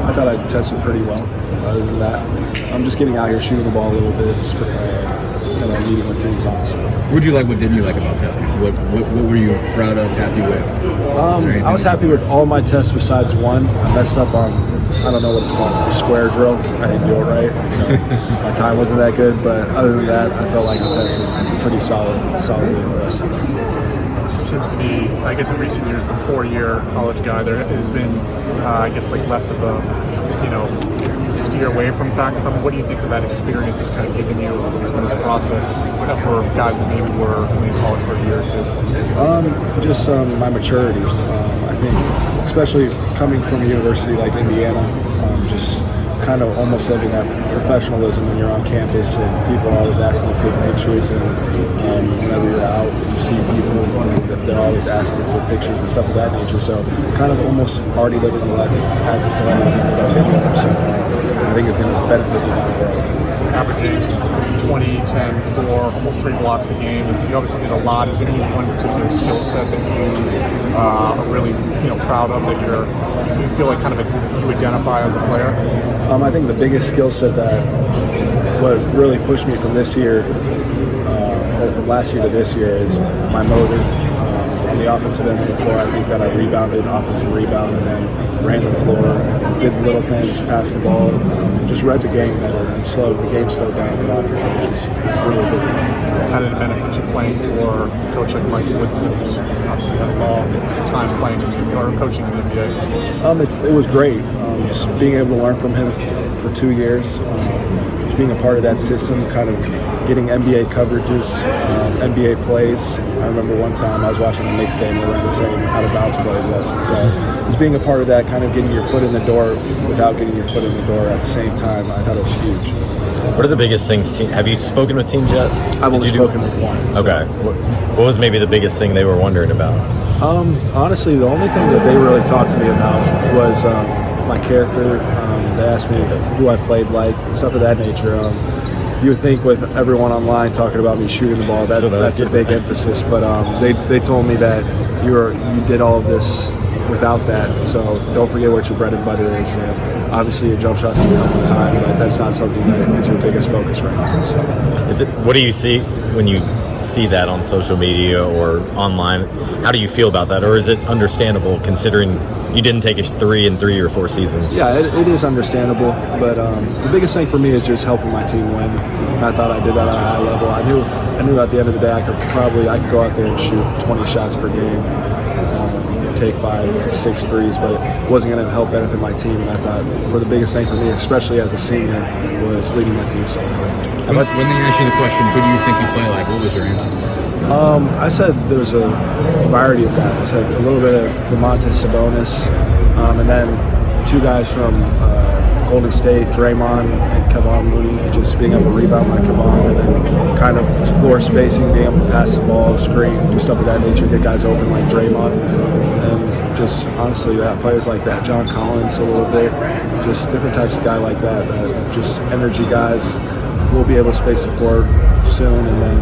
I thought I tested pretty well. Other than that, I'm just getting out here shooting the ball a little bit, just meeting with teams on. What didn't you like about testing? What were you proud of, happy with? I was happy with all my tests besides one. I messed up on, I don't know what it's called, the square drill. I didn't do it right, so my time wasn't that good. But other than that, I felt like the test was pretty solidly interesting. Seems to be, I guess, in recent years, the 4-year college guy. There has been, less of a, steer away from faculty. What do you think that experience has kind of given you in this process for guys that maybe were in college for a year or two? Just my maturity. I think, especially coming from a university like Indiana, just kind of almost living that professionalism when you're on campus and people are always asking to take pictures, and whenever you're out you see people they're always asking for pictures and stuff of that nature, so kind of almost already living the life as a celebrity because I've been here for so long. I think it's going to benefit me down the road. Averaging 20, 10, 4, almost 3 blocks a game. You obviously did a lot. Is there any one particular skill set that you are really proud of, that you feel like kind of you identify as a player? I think the biggest skill set that what really pushed me from this year, or from last year to this year, is my motor. On the offensive end of the floor, I think that I rebounded, offensive rebound, and then ran the floor, did the little things, passed the ball, just read the game better and the game slowed down a lot for me, which is really good. How did it benefit you playing for a coach like Mike Woodson, who's obviously had a long time playing or coaching in the NBA? It was great. Just being able to learn from him for 2 years, just being a part of that system, kind of getting NBA coverages, NBA plays. I remember one time I was watching a Knicks game, they ran the same out-of-bounds play as us. And so just being a part of that, kind of getting your foot in the door without getting your foot in the door at the same time, I thought it was huge. What are the biggest things? Have you spoken with teams yet? I've only spoken with one. So. Okay. What was maybe the biggest thing they were wondering about? Honestly, the only thing that they really talked to me about was my character. They asked me who I played like, stuff of that nature. You would think with everyone online talking about me shooting the ball, that's a big emphasis. But they told me that you did all of this without that, so don't forget what your bread and butter is. And obviously, your jump shots can come with time, but that's not something that is your biggest focus right now. So. What do you see when you see that on social media or online? How do you feel about that, or is it understandable considering you didn't take a 3 in 3 or 4 seasons? Yeah, it is understandable, but the biggest thing for me is just helping my team win. And I thought I did that at a high level. I knew at the end of the day I could go out there and shoot 20 shots per game, take 5, 6 threes, but it wasn't going to help benefit my team. And I thought for the biggest thing for me, especially as a senior, was leading my team so When they asked you the question, who do you think you play like, what was your answer? I said there was a variety of guys. I said a little bit of Domantas Sabonis, and then 2 guys from Golden State, Draymond and Kevon Looney, just being able to rebound like Kevon, and then kind of floor spacing, being able to pass the ball, screen, do stuff of that nature, get guys open like Draymond, and just honestly, players like that, John Collins a little bit, just different types of guy like that, just energy guys. We'll be able to space the floor soon, and then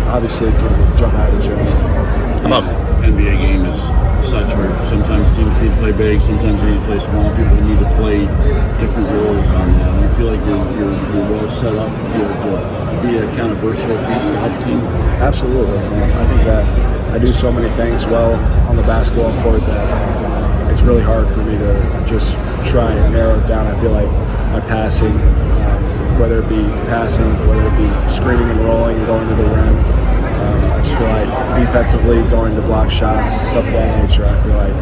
obviously can jump out of the gym. NBA game is such where sometimes teams need to play big, sometimes they need to play small. People need to play different roles on that. You feel like you're well set up to be a kind of versatile piece to help the team? Absolutely. I think that I do so many things well on the basketball court that it's really hard for me to just try and narrow it down. I feel like my passing, whether it be passing, whether it be screening and rolling, going to the rim. I just feel like defensively, going to block shots, stuff of that nature, I feel like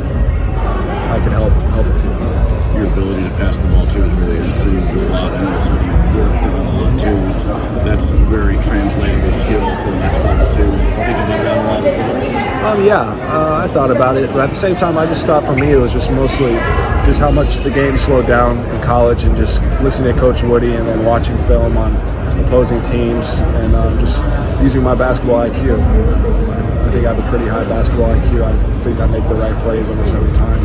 I can help the team. Your ability to pass the ball too is really improved a lot. I know it's something you've worked on a lot too. That's a very translatable skill to the next level too. Think about that a lot as well. I thought about it, but at the same time, I just thought for me it was just mostly just how much the game slowed down in college, and just listening to Coach Woody and then watching film on opposing teams, and just using my basketball IQ. I think I have a pretty high basketball IQ. I think I make the right plays almost every time.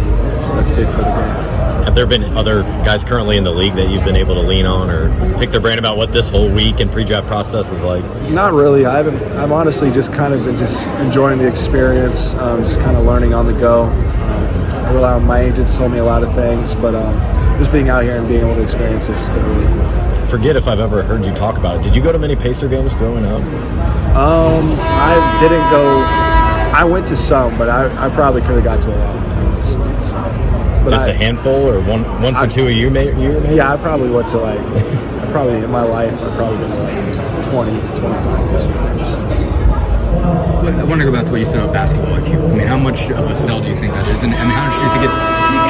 That's big for the game. Have there been other guys currently in the league that you've been able to lean on or pick their brain about what this whole week and pre-draft process is like? Not really. I'm honestly just kind of been just enjoying the experience, just kind of learning on the go. I rely on my agents, told me a lot of things, but just being out here and being able to experience this has been really cool. Forget if I've ever heard you talk about it. Did you go to many Pacer games growing up? I didn't go. I went to some, but I probably could have got to a lot more. So, Just a handful, or once or two a year, maybe? Yeah, I probably went to like. I probably in my life I've probably been to like 20, 25 games. I want to go back to what you said about basketball IQ. I mean, how much of a sell do you think that is? And how much do you think it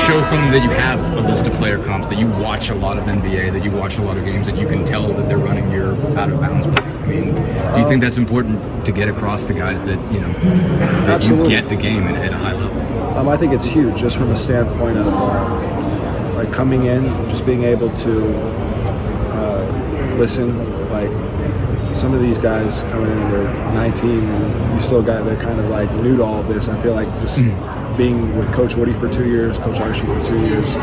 shows something that you have a list of player comps, that you watch a lot of NBA, that you watch a lot of games, that you can tell that they're running your out of bounds play? I mean, do you think that's important to get across to guys that, that Absolutely. you get the game at a high level? I think it's huge just from a standpoint of like coming in, just being able to listen, like some of these guys coming in and they're 19 and you still got, they're kind of like new to all of this. I feel like just being with Coach Woody for 2 years, Coach Archie for 2 years,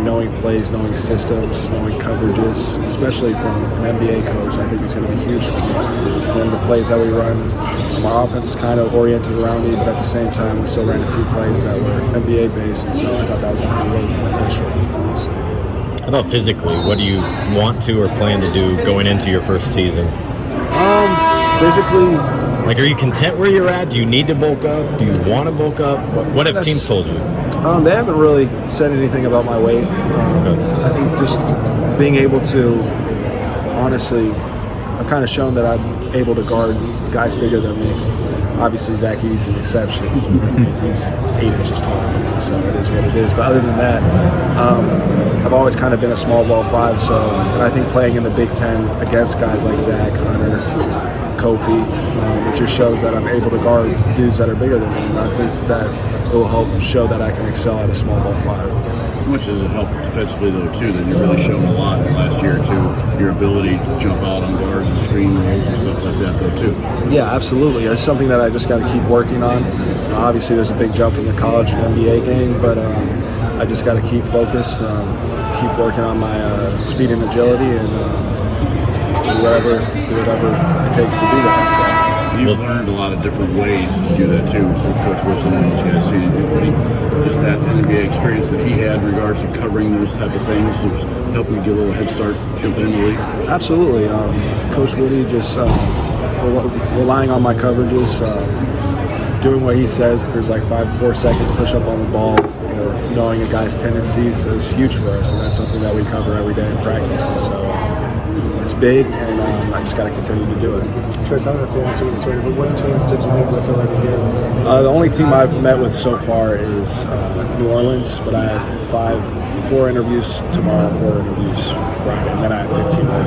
knowing plays, knowing systems, knowing coverages, especially from an NBA coach, I think it's going to be huge for me. And then the plays that we run, my offense is kind of oriented around me, but at the same time, we still ran a few plays that were NBA based, and so I thought that was going to be really beneficial, honestly. How about physically? What do you want to or plan to do going into your first season? Physically, Like, are you content where you're at? Do you need to bulk up? Do you want to bulk up? What have teams told you? they haven't really said anything about my weight. Okay. I think just being able to, honestly, I've kind of shown that I'm able to guard guys bigger than me. Obviously, Zach E's an exception. He's 8 inches taller than me, so it is what it is. But other than that, I've always kind of been a small ball 5. So, and I think playing in the Big Ten against guys like Zach, Hunter, Kofi, it just shows that I'm able to guard dudes that are bigger than me. And I think that it will help show that I can excel at a small ball 5. How much does it help defensively, though, too, that you've really shown a lot in the last year or two, your ability to jump out on guards and screen rolls and stuff like that, though, too? Yeah, absolutely. It's something that I just got to keep working on. Obviously, there's a big jump from the college and NBA game, but I just got to keep focused, keep working on my speed and agility, and do whatever it takes to do that. So. You've learned a lot of different ways to do that too, through Coach Wilson and those guys. So just that NBA experience that he had in regards to covering those type of things was helping you get a little head start jumping into the league. Absolutely, Coach Woody just relying on my coverages, doing what he says. If there's like 4 seconds push up on the ball, or knowing a guy's tendencies is huge for us, and that's something that we cover every day in practice. And so it's big, and I just got to continue to do it. Trayce, I don't know if you answered this already, but what teams did you meet with already here? The only team I've met with so far is New Orleans, but I have 4 interviews tomorrow, 4 interviews Friday, and then I have 15 more